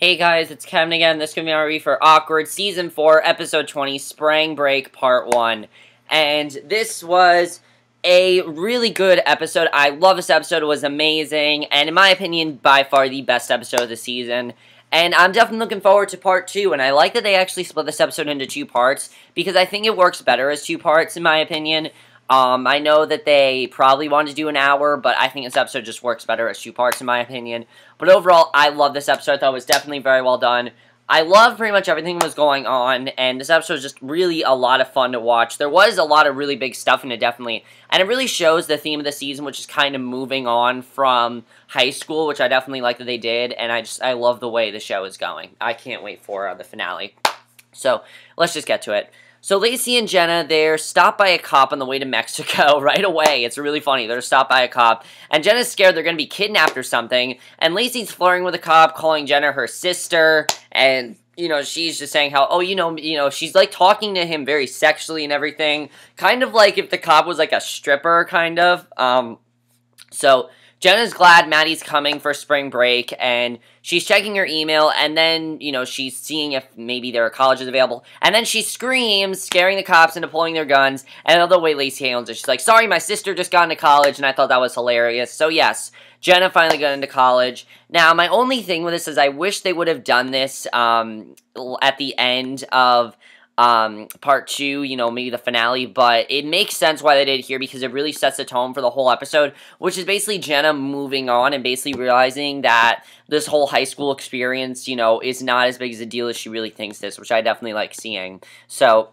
Hey guys, it's Kevin again. This is going to be our review for Awkward Season 4, Episode 20, Sprang Break Part 1. And this was a really good episode. I love this episode. It was amazing. And in my opinion, by far the best episode of the season. And I'm definitely looking forward to Part 2. And I like that they actually split this episode into two parts, because I think it works better as two parts, in my opinion. I know that they probably wanted to do an hour, but I think this episode just works better as two parts, in my opinion. But overall, I love this episode. I thought it was definitely very well done. I love pretty much everything that was going on, and this episode was just really a lot of fun to watch. There was a lot of really big stuff in it, definitely, and it really shows the theme of the season, which is kind of moving on from high school, which I definitely like that they did, and I love the way the show is going. I can't wait for the finale. So, let's just get to it. So Lissa and Jenna, they're stopped by a cop on the way to Mexico right away. It's really funny. They're stopped by a cop, and Jenna's scared they're going to be kidnapped or something, and Lacey's flirting with a cop, calling Jenna her sister, and, you know, she's just saying how, oh, you know, she's, like, talking to him very sexually and everything, kind of like if the cop was, like, a stripper, kind of. So Jenna's glad Matty's coming for spring break, and she's checking her email, and then, you know, she's seeing if maybe there are colleges available, and then she screams, scaring the cops into pulling their guns, and I love the way Lacey handles it. She's like, sorry, my sister just got into college, and I thought that was hilarious. So yes, Jenna finally got into college. Now, my only thing with this is I wish they would have done this at the end of part 2, you know, maybe the finale, but it makes sense why they did it here, because it really sets the tone for the whole episode, which is basically Jenna moving on and basically realizing that this whole high school experience, you know, is not as big as a deal as she really thinks it is, which I definitely like seeing. So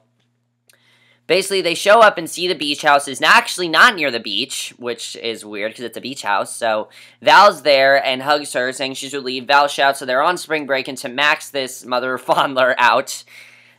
basically, they show up and see the beach house is actually not near the beach, which is weird because it's a beach house. So Val's there and hugs her, saying she's relieved. Val shouts, so they're on spring break, and to max this mother fondler out,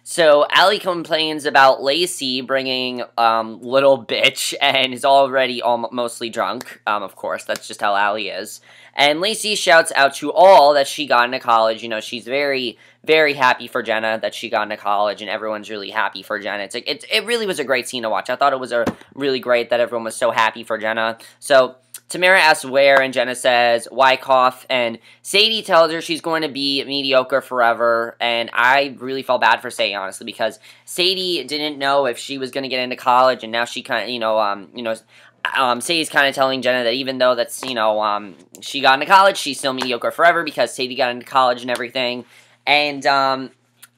so Allie complains about Lacey bringing little bitch and is already mostly drunk. Of course, that's just how Allie is. And Lacey shouts out to all that she got into college. You know, she's very, very happy for Jenna that she got into college, and everyone's really happy for Jenna. It really was a great scene to watch. I thought it was really great that everyone was so happy for Jenna. So Tamara asks where, and Jenna says Wyckoff, and Sadie tells her she's going to be mediocre forever, and I really felt bad for Sadie, honestly, because Sadie didn't know if she was going to get into college, and now she kind of, Sadie's kind of telling Jenna that even though that's, she got into college, she's still mediocre forever, because Sadie got into college and everything, and,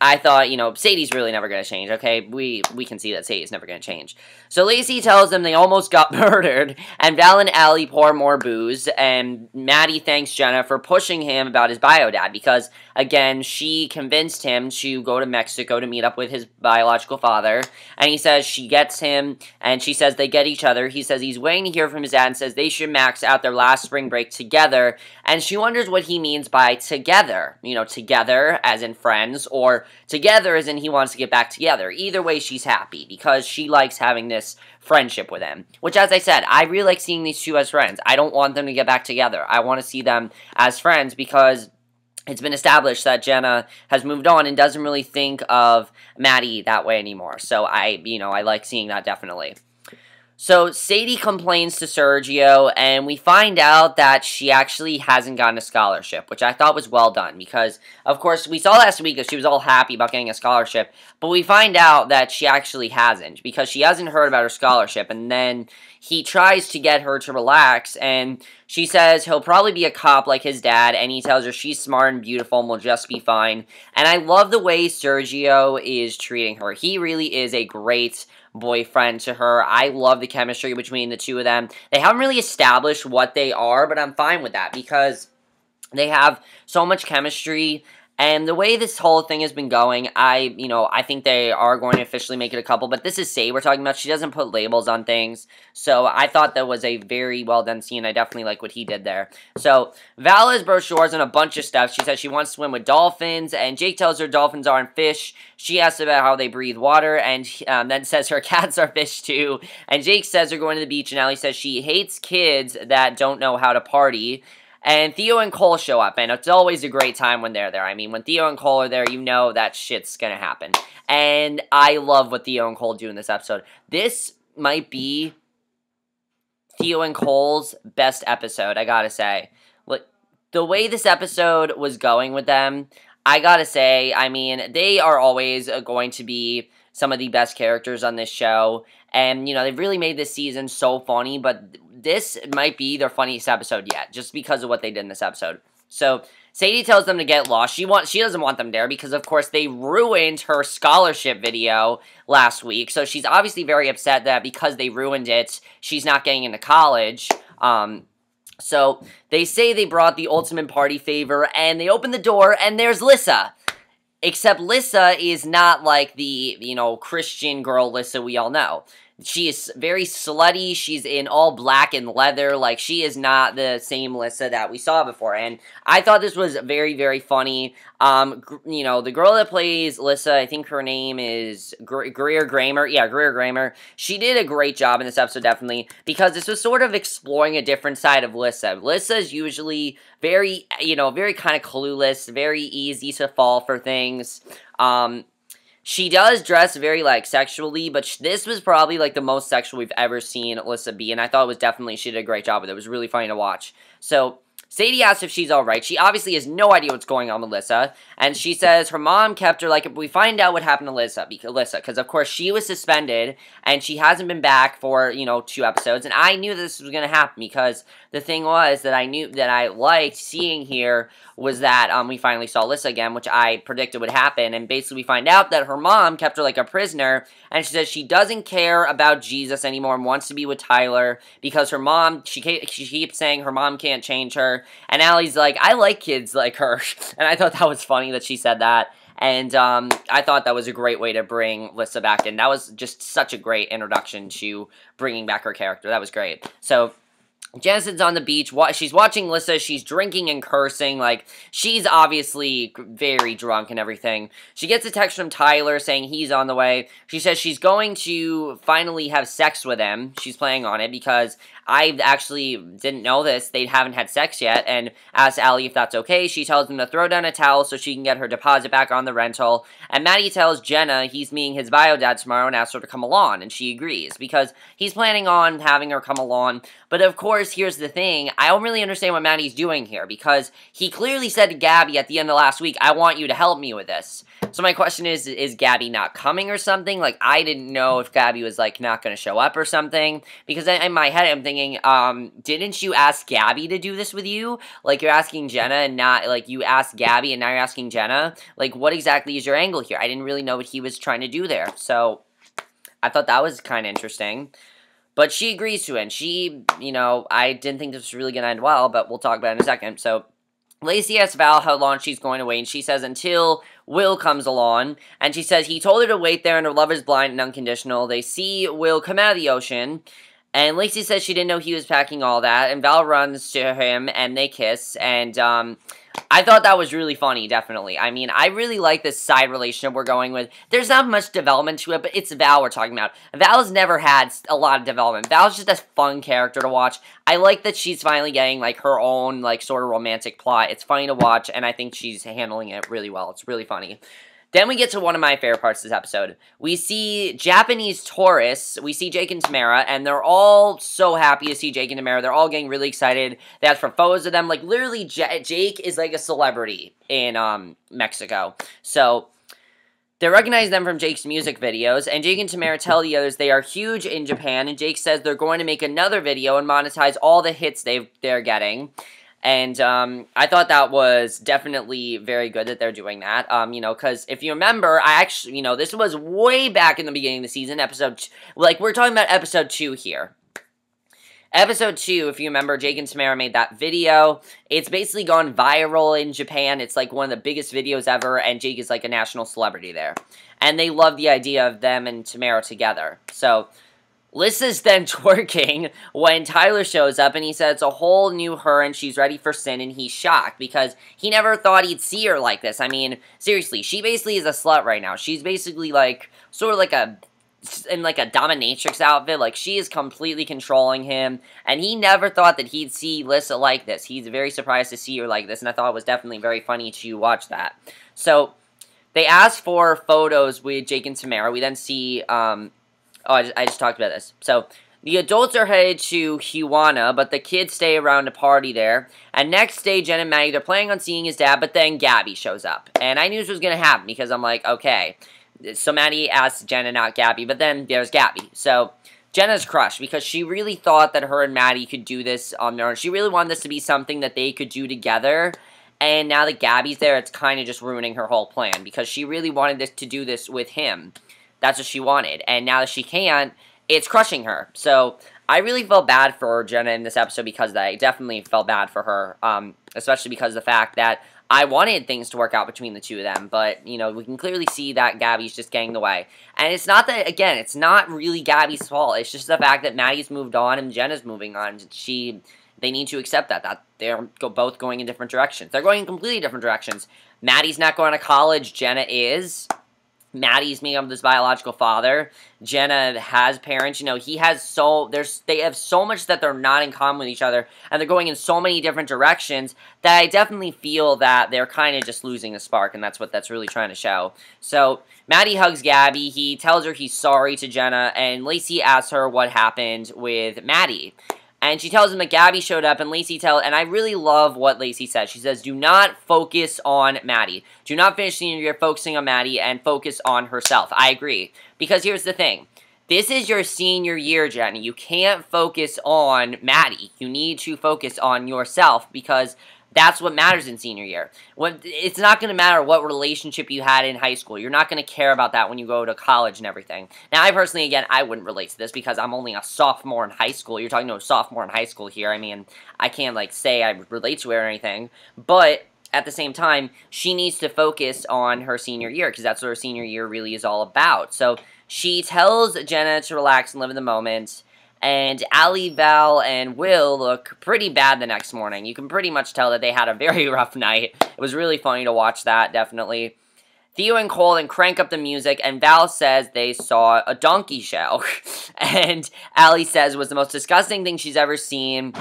I thought, Sadie's really never going to change, okay? We can see that Sadie's never going to change. So Lacey tells them they almost got murdered, and Val and Allie pour more booze, and Matty thanks Jenna for pushing him about his bio dad, because, again, she convinced him to go to Mexico to meet up with his biological father, and he says she gets him, and she says they get each other. He says he's waiting to hear from his dad, and says they should max out their last spring break together, and she wonders what he means by together. Together as in friends, or together as in he wants to get back together. Either way, she's happy, because she likes having this friendship with him. Which, as I said, I really like seeing these two as friends. I don't want them to get back together. I want to see them as friends, because it's been established that Jenna has moved on and doesn't really think of Matty that way anymore. So I like seeing that, definitely. So Sadie complains to Sergio, and we find out that she actually hasn't gotten a scholarship, which I thought was well done, because, of course, we saw last week that she was all happy about getting a scholarship, but we find out that she actually hasn't, because she hasn't heard about her scholarship, and then he tries to get her to relax, and she says he'll probably be a cop like his dad, and he tells her she's smart and beautiful and will just be fine, and I love the way Sergio is treating her. He really is a great boyfriend to her. I love the chemistry between the two of them. They haven't really established what they are, but I'm fine with that, because they have so much chemistry. And the way this whole thing has been going, I think they are going to officially make it a couple. But this is Sadie we're talking about. She doesn't put labels on things. So I thought that was a very well done scene. I definitely like what he did there. So Val has brochures on a bunch of stuff. She says she wants to swim with dolphins. And Jake tells her dolphins aren't fish. She asks about how they breathe water. And then says her cats are fish too. And Jake says they're going to the beach. And Allie says she hates kids that don't know how to party. And Theo and Cole show up, and it's always a great time when they're there. I mean, when Theo and Cole are there, you know that shit's gonna happen. And I love what Theo and Cole do in this episode. This might be Theo and Cole's best episode, I gotta say. the way this episode was going with them, I gotta say, I mean, they are always going to be some of the best characters on this show, and, you know, they've really made this season so funny, but this might be their funniest episode yet, just because of what they did in this episode. So, Sadie tells them to get lost. She doesn't want them there because, of course, they ruined her scholarship video last week. So she's obviously very upset that because they ruined it, she's not getting into college. So they say they brought the ultimate party favor, and they open the door, and there's Lissa. Except Lissa is not like the, you know, Christian girl Lissa we all know. She is very slutty, she's in all black and leather, like, she is not the same Lissa that we saw before, and I thought this was very, very funny. You know, the girl that plays Lissa, I think her name is Greer Gramer, yeah, Greer Gramer, she did a great job in this episode, definitely, because this was sort of exploring a different side of Lissa. Lissa's usually very, you know, very kind of clueless, very easy to fall for things. She does dress very, like, sexually, but this was probably, like, the most sexual we've ever seen Lissa be, and I thought it was definitely, she did a great job with it. It was really funny to watch. So, Sadie asks if she's alright. She obviously has no idea what's going on with Lissa, and she says her mom kept her, like, we find out what happened to Lissa, because, of course, she was suspended, and she hasn't been back for, you know, 2 episodes, and I knew this was going to happen, because the thing was that I knew that I liked seeing here was that we finally saw Lissa again, which I predicted would happen, and basically we find out that her mom kept her like a prisoner, and she says she doesn't care about Jesus anymore and wants to be with Tyler, because her mom, she keeps saying her mom can't change her, and Allie's like, I like kids like her, and I thought that was funny that she said that, and I thought that was a great way to bring Lissa back in. That was just such a great introduction to bringing back her character. That was great. So, Jensen's on the beach, she's watching Lissa, she's drinking and cursing, like, she's obviously very drunk and everything. She gets a text from Tyler saying he's on the way. She says she's going to finally have sex with him. She's planning on it because I actually didn't know this. They haven't had sex yet, and asks Allie if that's okay. She tells him to throw down a towel so she can get her deposit back on the rental, and Matty tells Jenna he's meeting his bio dad tomorrow and asks her to come along, and she agrees, because he's planning on having her come along, but of course, here's the thing, I don't really understand what Matty's doing here, because he clearly said to Gabi at the end of last week, I want you to help me with this. So my question is Gabi not coming or something? Like, I didn't know if Gabi was, like, not going to show up or something, because in my head I'm thinking, didn't you ask Gabi to do this with you? Like, you're asking Jenna and not, like, you asked Gabi and now you're asking Jenna? Like, what exactly is your angle here? I didn't really know what he was trying to do there, so I thought that was kind of interesting. But she agrees to it, and she, you know, I didn't think this was really going to end well, but we'll talk about it in a second. So, Lacey asks Val how long she's going to wait, and she says until Will comes along, and she says he told her to wait there and her love is blind and unconditional. They see Will come out of the ocean, and Lacey says she didn't know he was packing all that, and Val runs to him, and they kiss, and, I thought that was really funny, definitely. I mean, I really like this side relationship we're going with. There's not much development to it, but it's Val we're talking about. Val's never had a lot of development. Val's just a fun character to watch. I like that she's finally getting, like, her own, like, sort of romantic plot. It's funny to watch, and I think she's handling it really well. It's really funny. Then we get to one of my favorite parts of this episode. We see Japanese tourists, we see Jake and Tamara, and they're all so happy to see Jake and Tamara. They're all getting really excited. They ask for photos of them. Like, literally, Jake is like a celebrity in Mexico. So, they recognize them from Jake's music videos, and Jake and Tamara tell the others they are huge in Japan, and Jake says they're going to make another video and monetize all the hits they're getting. And, I thought that was definitely very good that they're doing that, you know, because if you remember, I actually, you know, this was way back in the beginning of the season, like, we're talking about episode 2 here. Episode 2, if you remember, Jake and Tamara made that video. It's basically gone viral in Japan. It's, like, one of the biggest videos ever, and Jake is, like, a national celebrity there. And they love the idea of them and Tamara together. So, Lissa's then twerking when Tyler shows up, and he says it's a whole new her, and she's ready for sin, and he's shocked, because he never thought he'd see her like this. I mean, seriously, she basically is a slut right now. She's basically, like, sort of like in, like, a dominatrix outfit. Like, she is completely controlling him, and he never thought that he'd see Lissa like this. He's very surprised to see her like this, and I thought it was definitely very funny to watch that. So, they asked for photos with Jake and Tamara. We then see, oh, I just talked about this. So, The adults are headed to Hiwana, but the kids stay around to party there. And next day, Jen and Matty, they're planning on seeing his dad, but then Gabby shows up. And I knew this was going to happen because I'm like, okay. So Matty asks Jenna, not Gabby, but then there's Gabby. So Jenna's crushed because she really thought that her and Matty could do this on their own. She really wanted this to be something that they could do together. And now that Gabby's there, it's kind of just ruining her whole plan because she really wanted to do this with him. That's what she wanted. And now that she can't, it's crushing her. So I really felt bad for Jenna in this episode because of that. I definitely felt bad for her, especially because of the fact that I wanted things to work out between the two of them. But, you know, we can clearly see that Gabby's just getting in the way. And it's not that, again, it's not really Gabby's fault. It's just the fact that Matty's moved on and Jenna's moving on. They need to accept that they're both going in different directions. They're going in completely different directions. Matty's not going to college. Jenna is. Matty's meeting up with his biological father. Jenna has parents. You know, they have so much that they're not in common with each other, and they're going in so many different directions that I definitely feel that they're kind of just losing the spark, and that's really trying to show. So Matty hugs Gabby. He tells her he's sorry to Jenna, and Lacey asks her what happened with Matty. And she tells him that Gabby showed up, and and I really love what Lacey says. She says, do not focus on Matty. Do not finish senior year focusing on Matty and focus on herself. I agree. Because here's the thing. This is your senior year, Jenny. You can't focus on Matty. You need to focus on yourself because that's what matters in senior year. It's not going to matter what relationship you had in high school. You're not going to care about that when you go to college and everything. Now, I personally, again, I wouldn't relate to this because I'm only a sophomore in high school. You're talking to a sophomore in high school here. I mean, I can't, say I relate to it or anything. But at the same time, she needs to focus on her senior year because that's what her senior year really is all about. So she tells Jenna to relax and live in the moment. And Allie, Val, and Will look pretty bad the next morning. You can pretty much tell that they had a very rough night. It was really funny to watch that, definitely. Theo and Cole then crank up the music, and Val says they saw a donkey show. And Allie says it was the most disgusting thing she's ever seen,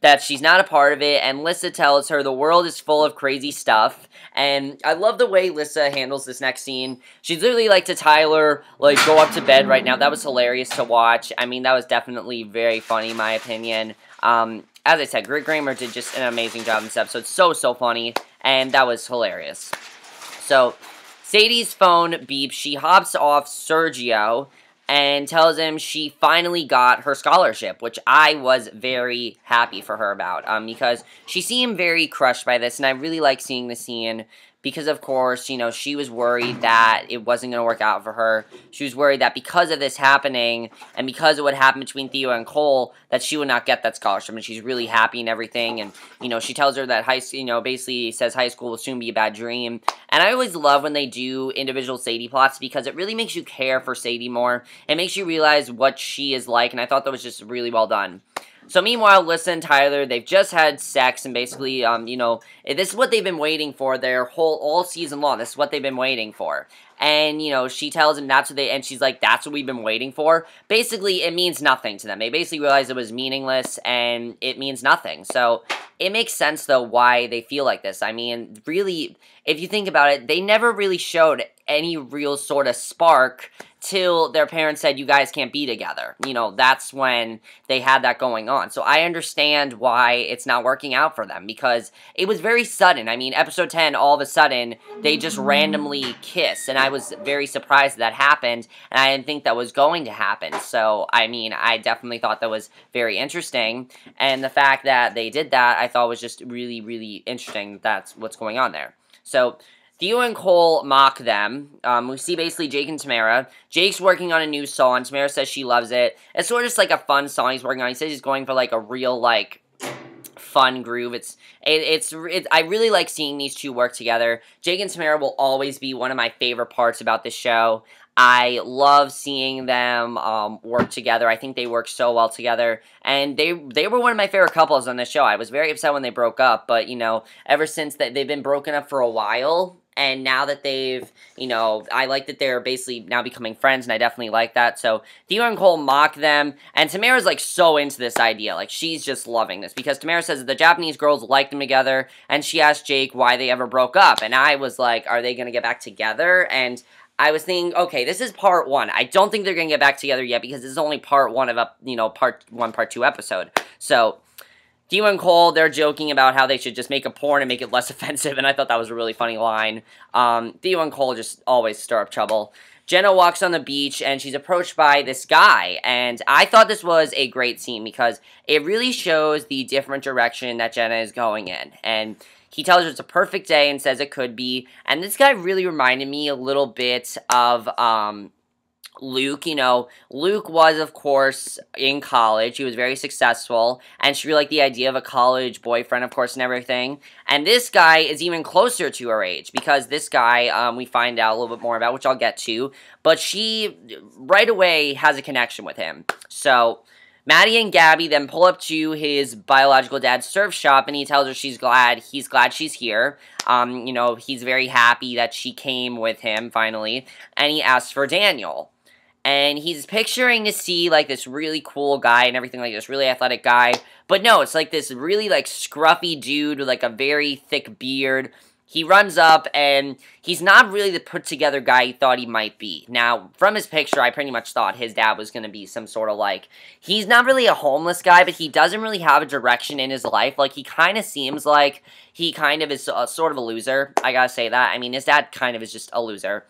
that she's not a part of it, and Lissa tells her the world is full of crazy stuff. And I love the way Lissa handles this next scene. She's literally like to Tyler, go up to bed right now. That was hilarious to watch. I mean, that was definitely very funny, in my opinion. As I said, Grit Kramer did just an amazing job in this episode. So funny, and that was hilarious. So Sadie's phone beeps. She hops off Sergio and tells him she finally got her scholarship, which I was very happy for her about, because she seemed very crushed by this, and I really like seeing the scene because, of course, you know, she was worried that it wasn't going to work out for her. She was worried that because of this happening, and because of what happened between Theo and Cole, that she would not get that scholarship, and she's really happy and everything, and, you know, she tells her that basically says high school will soon be a bad dream, and I always love when they do individual Sadie plots, because it really makes you care for Sadie more. It makes you realize what she is like, and I thought that was just really well done. So meanwhile, Lissa and Tyler, they've just had sex, and basically, you know, this is what they've been waiting for all season long. This is what they've been waiting for. And, you know, she tells him and she's like, that's what we've been waiting for. Basically, it means nothing to them. They basically realized it was meaningless, and it means nothing. So it makes sense, though, why they feel like this. I mean, really, if you think about it, they never really showed any real sort of spark till their parents said, you guys can't be together. You know, that's when they had that going on. So I understand why it's not working out for them, because it was very sudden. I mean, episode 10, all of a sudden, they just randomly kiss, and I was very surprised that happened, and I didn't think that was going to happen. So, I mean, I definitely thought that was very interesting, and the fact that they did that, I thought was just really, really interesting. That's what's going on there. So Theo and Cole mock them. We see basically Jake and Tamara. Jake's working on a new song. Tamara says she loves it. It's sort of just like a fun song he's working on. He says he's going for like a real fun groove. I really like seeing these two work together. Jake and Tamara will always be one of my favorite parts about this show. I love seeing them work together. I think they work so well together, and they were one of my favorite couples on this show. I was very upset when they broke up, but, you know, ever since they've been broken up for a while, and now that they've, you know, I like that they're basically now becoming friends, and I definitely like that. So Theo and Cole mock them, and Tamara's like so into this idea. Like, she's just loving this, because Tamara says that the Japanese girls like them together, and she asked Jake why they ever broke up, and I was like, are they going to get back together? And I was thinking, okay, this is part 1. I don't think they're going to get back together yet because this is only part 1 of a, part 1, part 2 episode. So, Theo and Cole, they're joking about how they should just make a porn and make it less offensive, and I thought that was a really funny line. Theo and Cole just always stir up trouble. Jenna walks on the beach, and she's approached by this guy, and I thought this was a great scene because it really shows the different direction that Jenna is going in, and he tells her it's a perfect day and says it could be, and this guy really reminded me a little bit of, Luke. Luke was, of course, in college. He was very successful, and she really liked the idea of a college boyfriend, of course, and everything. And this guy is even closer to her age, because this guy, we find out a little bit more about, which I'll get to, but she, right away, has a connection with him. So, Matty and Gabby then pull up to his biological dad's surf shop, and he tells her he's glad she's here. He's very happy that she came with him, finally, and he asks for Daniel. And he's picturing to see, like, this really cool guy and everything, like, this really athletic guy. But no, it's, like, this really, like, scruffy dude with, like, a very thick beard. He runs up, and he's not really the put-together guy he thought he might be. Now, from his picture, I pretty much thought his dad was going to be some sort of, like... He's not really a homeless guy, but he doesn't really have a direction in his life. Like, he kind of seems like he kind of is sort of a loser. I gotta say that. I mean, his dad kind of is just a loser.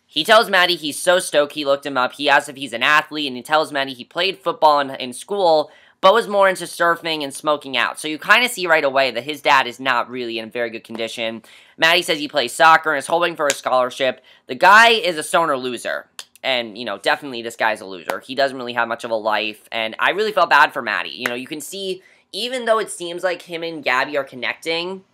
He tells Matty he's so stoked he looked him up. He asks if he's an athlete, and he tells Matty he played football in school, but was more into surfing and smoking out. So you kind of see right away that his dad is not really in very good condition. Matty says he plays soccer and is hoping for a scholarship. The guy is a stoner loser. And, definitely this guy's a loser. He doesn't really have much of a life, and I really felt bad for Matty. You can see, even though it seems like him and Gabby are connecting,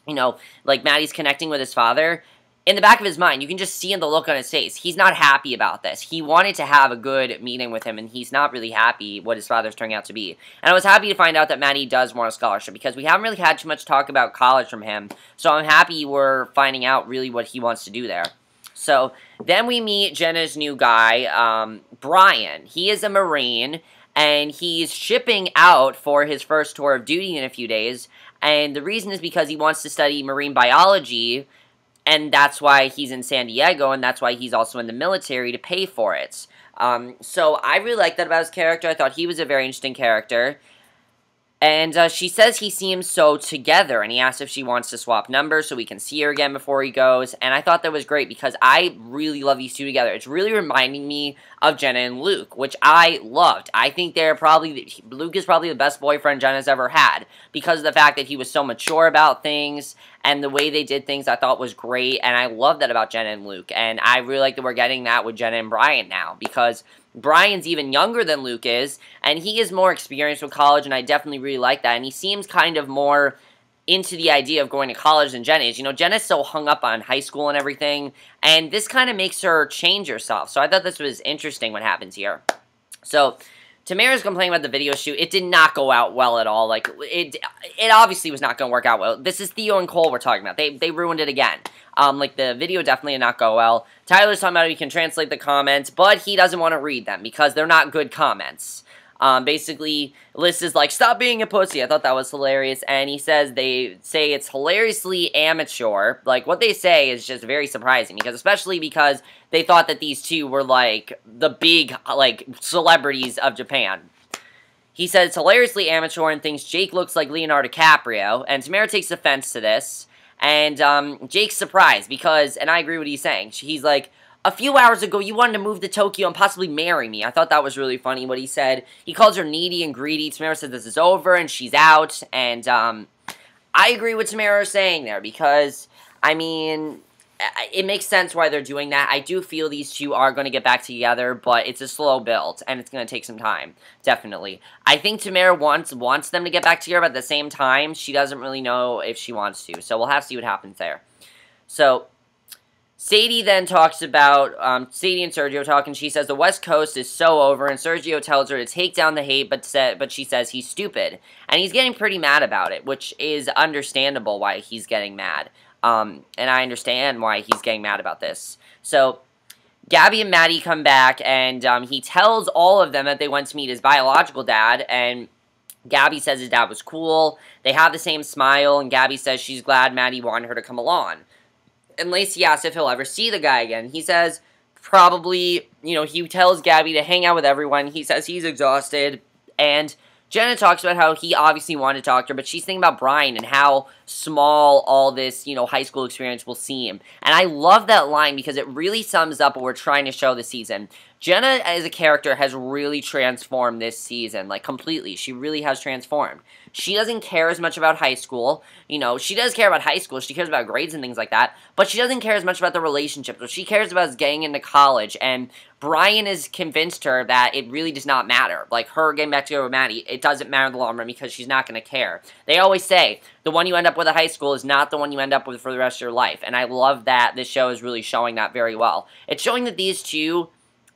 like Matty's connecting with his father, in the back of his mind, you can just see in the look on his face, he's not happy about this. He wanted to have a good meeting with him, and he's not really happy what his father's turning out to be. And I was happy to find out that Matty does want a scholarship, because we haven't really had too much talk about college from him, so I'm happy we're finding out really what he wants to do there. So, then we meet Jenna's new guy, Brian. He is a Marine, and he's shipping out for his first tour of duty in a few days, and the reason is because he wants to study marine biology, and that's why he's in San Diego, and that's why he's also in the military to pay for it. So I really liked that about his character. I thought he was a very interesting character. And she says he seems so together, and he asks if she wants to swap numbers so we can see her again before he goes. And I thought that was great because I really love these two together. It's really reminding me of Jenna and Luke, which I loved. I think Luke is probably the best boyfriend Jenna's ever had because of the fact that he was so mature about things, and the way they did things I thought was great, and I love that about Jenna and Luke. And I really like that we're getting that with Jenna and Brian now, because Brian's even younger than Luke is, and he is more experienced with college, and I definitely really like that. And he seems kind of more into the idea of going to college than Jenna is. Jenna's so hung up on high school and everything, and this kind of makes her change herself. So I thought this was interesting what happens here. So Tamara's complaining about the video shoot. It did not go out well at all. Like, it obviously was not going to work out well. This is Theo and Cole we're talking about. They ruined it again. The video definitely did not go well. Tyler's talking about he can translate the comments, but he doesn't want to read them because they're not good comments. Basically, Lissa's like, stop being a pussy. I thought that was hilarious. And he says they say it's hilariously amateur. Like, what they say is just very surprising. Especially because they thought that these two were, like, the big, like, celebrities of Japan. He says it's hilariously amateur and thinks Jake looks like Leonardo DiCaprio. And Tamara takes offense to this. And Jake's surprised because, and I agree with what he's saying. He's like, a few hours ago, you wanted to move to Tokyo and possibly marry me. I thought that was really funny what he said. He calls her needy and greedy. Tamara says this is over and she's out. And I agree with Tamara saying there because, I mean, it makes sense why they're doing that. I do feel these two are going to get back together, but it's a slow build, and it's going to take some time, definitely. I think Tamara wants them to get back together, but at the same time, she doesn't really know if she wants to, so we'll have to see what happens there. So, Sadie then talks about, Sadie and Sergio talk, and she says the West Coast is so over, and Sergio tells her to take down the hate, but she says he's stupid. And he's getting pretty mad about it, which is understandable why he's getting mad. And I understand why he's getting mad about this. So, Gabi and Matty come back, and he tells all of them that they went to meet his biological dad, and Gabi says his dad was cool. They have the same smile, and Gabi says she's glad Matty wanted her to come along. and Lacey asks if he'll ever see the guy again. He says probably, he tells Gabby to hang out with everyone. He says he's exhausted, and Jenna talks about how he obviously wanted to talk to her, but she's thinking about Brian and how small all this, high school experience will seem. And I love that line because it really sums up what we're trying to show this season. Jenna, as a character, has really transformed this season, like, completely. She really has transformed. She doesn't care as much about high school. She does care about high school. She cares about grades and things like that. But she doesn't care as much about the relationships. What she cares about is getting into college. And Brian has convinced her that it really does not matter. Like, her getting back together with Matty, it doesn't matter in the long run because she's not going to care. They always say, the one you end up with at high school is not the one you end up with for the rest of your life. And I love that this show is really showing that very well. It's showing that these two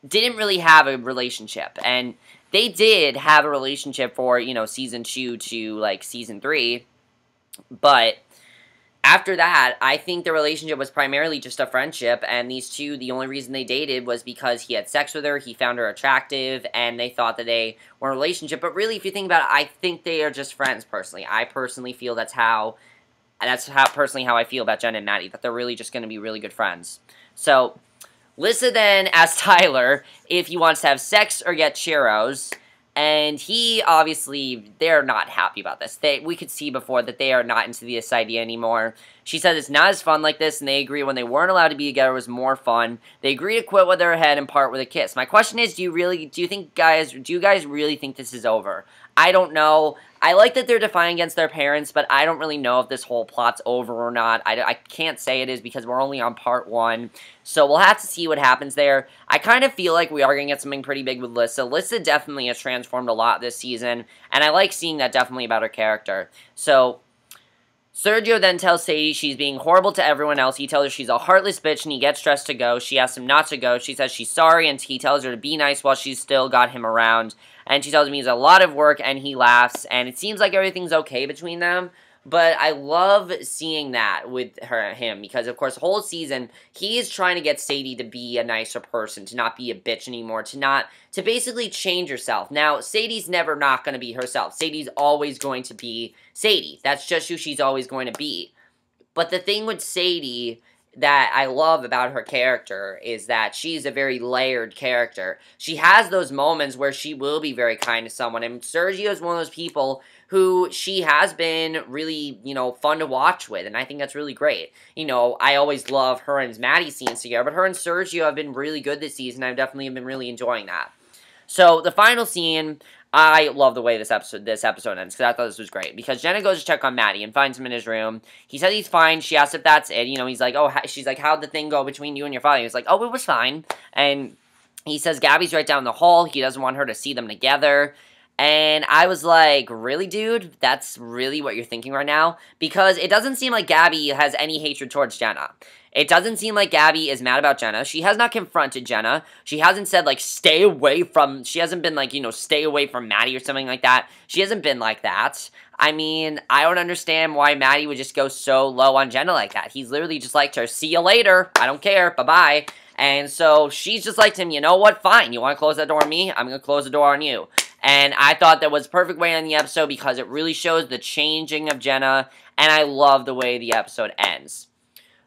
didn't really have a relationship. And they did have a relationship for, season 2 to, like, season 3. But after that, I think the relationship was primarily just a friendship. And these two, the only reason they dated was because he had sex with her, he found her attractive, and they thought that they were in a relationship. But really, if you think about it, I think they are just friends, personally. I personally feel personally how I feel about Jenna and Matty, that they're really just going to be really good friends. So Lissa then asks Tyler if he wants to have sex or get churros, and they're not happy about this. We could see before that they are not into this idea anymore. She says it's not as fun like this, and they agree when they weren't allowed to be together it was more fun. They agree to quit with their head and part with a kiss. My question is, do you guys really think this is over? I don't know. I like that they're defying against their parents, but I don't really know if this whole plot's over or not. I can't say it is because we're only on part 1. So we'll have to see what happens there. I kind of feel like we are going to get something pretty big with Lissa. Lissa definitely has transformed a lot this season, and I like seeing that definitely about her character. So Sergio then tells Sadie she's being horrible to everyone else. He tells her she's a heartless bitch, and he gets dressed to go. She asks him not to go. She says she's sorry, and he tells her to be nice while she's still got him around. And she tells him he's a lot of work, and he laughs, and it seems like everything's okay between them. But I love seeing that with him, because, of course, the whole season, he is trying to get Sadie to be a nicer person, to not be a bitch anymore, to basically change herself. Now, Sadie's never not going to be herself. Sadie's always going to be Sadie. That's just who she's always going to be. But the thing with Sadie that I love about her character is that she's a very layered character. She has those moments where she will be very kind to someone, and Sergio is one of those people who she has been really, fun to watch with, and I think that's really great. I always love her and Matty scenes together, but her and Sergio have been really good this season. I've definitely been really enjoying that. So, the final scene, I love the way this episode ends, because I thought this was great. Because Jenna goes to check on Matty and finds him in his room. He says he's fine. She asks if that's it. He's like, she's like, how'd the thing go between you and your father? He's like, oh, it was fine. And he says Gabby's right down the hall. He doesn't want her to see them together. And I was like, really, dude? That's really what you're thinking right now? Because it doesn't seem like Gabby has any hatred towards Jenna. It doesn't seem like Gabby is mad about Jenna. She has not confronted Jenna. She hasn't said, like, she hasn't been, like, stay away from Matty or something like that. She hasn't been like that. I mean, I don't understand why Matty would just go so low on Jenna like that. He's literally just like to her, see you later. I don't care. Bye-bye. And so she's just like to him, you know what? Fine. You want to close that door on me? I'm going to close the door on you. And I thought that was a perfect way to end the episode because it really shows the changing of Jenna, and I love the way the episode ends.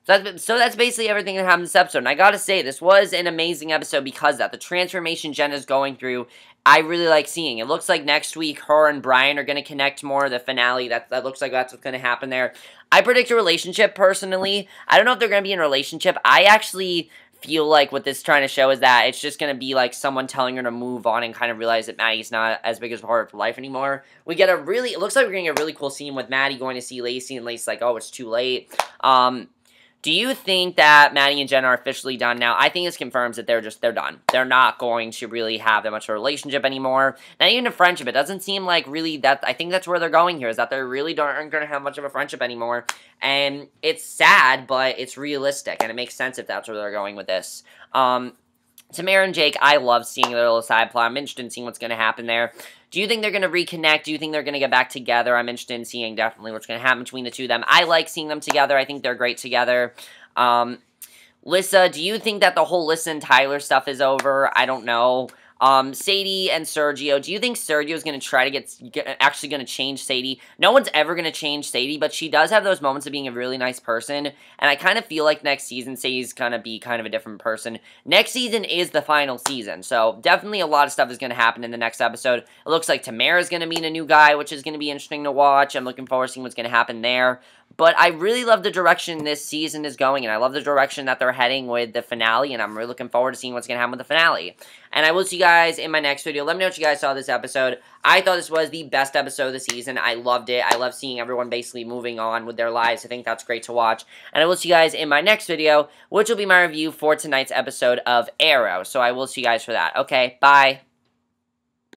So that's basically everything that happened in this episode, and I gotta say, this was an amazing episode because of that. The transformation Jenna's going through, I really like seeing. It looks like next week, her and Brian are gonna connect more, the finale, that looks like that's what's gonna happen there. I predict a relationship, personally. I don't know if they're gonna be in a relationship. I actually feel like what this is trying to show is that it's just going to be like someone telling her to move on and kind of realize that Matty's not as big as a part of her life anymore. It looks like we're getting a really cool scene with Matty going to see Lacey, and Lacey's like, oh, it's too late. Do you think that Matty and Jenna are officially done now? I think this confirms that they're done. They're not going to really have that much of a relationship anymore. Not even a friendship. It doesn't seem like really that. I think that's where they're going here, is that they really aren't going to have much of a friendship anymore. And it's sad, but it's realistic, and it makes sense if that's where they're going with this. Tamara and Jake, I love seeing their little side plot. I'm interested in seeing what's going to happen there. Do you think they're going to reconnect? Do you think they're going to get back together? I'm interested in seeing definitely what's going to happen between the two of them. I like seeing them together. I think they're great together. Lissa, do you think that the whole Lissa and Tyler stuff is over? I don't know. Sadie and Sergio. Do you think Sergio is going to try to actually going to change Sadie? No one's ever going to change Sadie, but she does have those moments of being a really nice person, and I kind of feel like next season Sadie's going to be kind of a different person. Next season is the final season, so definitely a lot of stuff is going to happen in the next episode. It looks like Tamara's going to meet a new guy, which is going to be interesting to watch. I'm looking forward to seeing what's going to happen there. But I really love the direction this season is going, and I love the direction that they're heading with the finale, and I'm really looking forward to seeing what's going to happen with the finale. And I will see you guys in my next video. Let me know what you guys saw this episode. I thought this was the best episode of the season. I loved it. I love seeing everyone basically moving on with their lives. I think that's great to watch. And I will see you guys in my next video, which will be my review for tonight's episode of Arrow. So I will see you guys for that. Okay, bye.